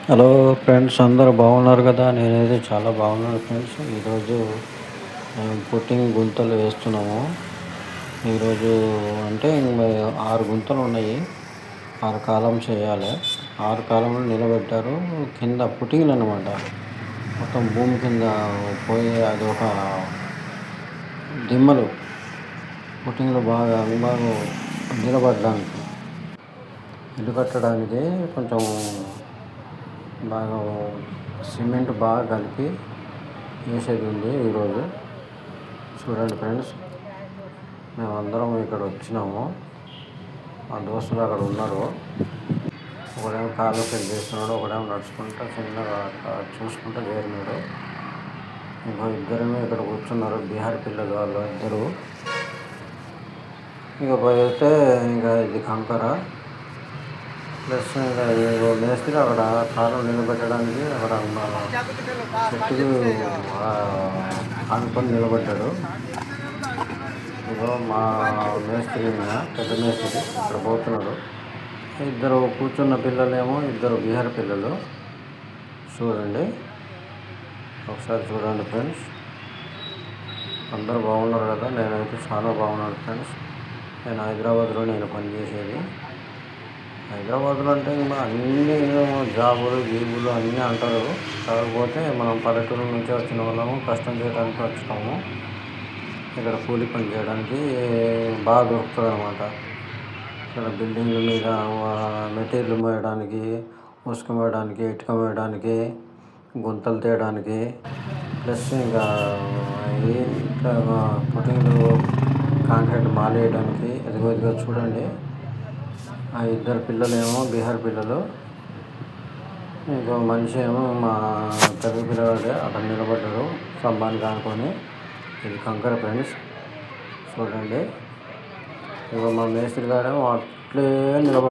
Hello friends, అందరూ బాగున్నారు కదా? నేనైతే చాలా బాగున్నాను ఫ్రెండ్స్. ఈరోజు పుట్టింగ్ గుంతలు వేస్తున్నాము. ఈరోజు అంటే 6 గుంతలు ఉన్నాయి. 6 కాలమ్స్ వేయాలి. 6 కాలంలో నిలబెట్టారు. కింద పుట్టింగ్లు అనమాట. మొత్తం భూమి కింద పోయి అది ఒక దిమ్మలు పుట్టింగ్లు బాగా నిలబడడానికి, ఇల్లు కట్టడానికి కొంచెం బాగా సిమెంట్ బాగా కలిపి వేసేది ఉంది. ఈరోజు చూడండి ఫ్రెండ్స్, మేమందరం ఇక్కడ వచ్చినాము. మా దోస్తులు అక్కడ ఉన్నారు. ఒకడేమో కాళ్ళు సెట్ చేస్తున్నాడు, ఒకడేమో నడుచుకుంటా చిన్నగా చూసుకుంటూ చేరినాడు. ఇద్దరేమో ఇక్కడ కూర్చున్నారు, బీహార్ పిల్లలు వాళ్ళు ఇద్దరు. ఇక పోయితే ఇది కంకర ప్లస్ మేస్త్రి అక్కడ కాలం నిలబెట్టడానికి అక్కడ చెట్టుకు ఆనుకొని నిలబడ్డాడు. ఇదో మా మేస్త్రి, పెద్ద మేస్త్రి ఇక్కడ పోతున్నాడు. ఇద్దరు కూర్చున్న పిల్లలేమో ఇద్దరు బీహార్ పిల్లలు. చూడండి, ఒకసారి చూడండి ఫ్రెండ్స్. అందరూ బాగున్నారు కదా? నేనైతే చాలా బాగున్నాను ఫ్రెండ్స్. నేను హైదరాబాద్లో పనిచేసేది. హైదరాబాద్లో అంటే అన్నీ జాబులు గీబులు అన్నీ అంటారు. కాకపోతే మనం పల్లెటూరు నుంచి వచ్చిన వాళ్ళము, కష్టం చేయడానికి వచ్చినాము. ఇక్కడ కూలి పని చేయడానికి బాగా దొరుకుతుంది అనమాట. ఇక్కడ బిల్డింగ్ల మీద మెటీరియల్ మోయడానికి, ఉసుక మోయడానికి, ఇటుక మోయడానికి, గుంతలు తీయడానికి, ప్లస్ ఇంకా పుట్టింగ్లు కాంక్రీట్ మాలేయడానికి. ఇదిగో చూడండి, ఆ ఇద్దరు పిల్లలేమో బీహార్ పిల్లలు, ఇంకో మనిషి ఏమో మా తెలుగు పిల్లవాడే అక్కడ నిలబడ్డాడు స్తంభానికి ఆనుకొని. ఇది కంకర ఫ్రెండ్స్, చూడండి. ఇగో మా మేస్త్రి గారేమో అట్లే నిలబడ్డాడు.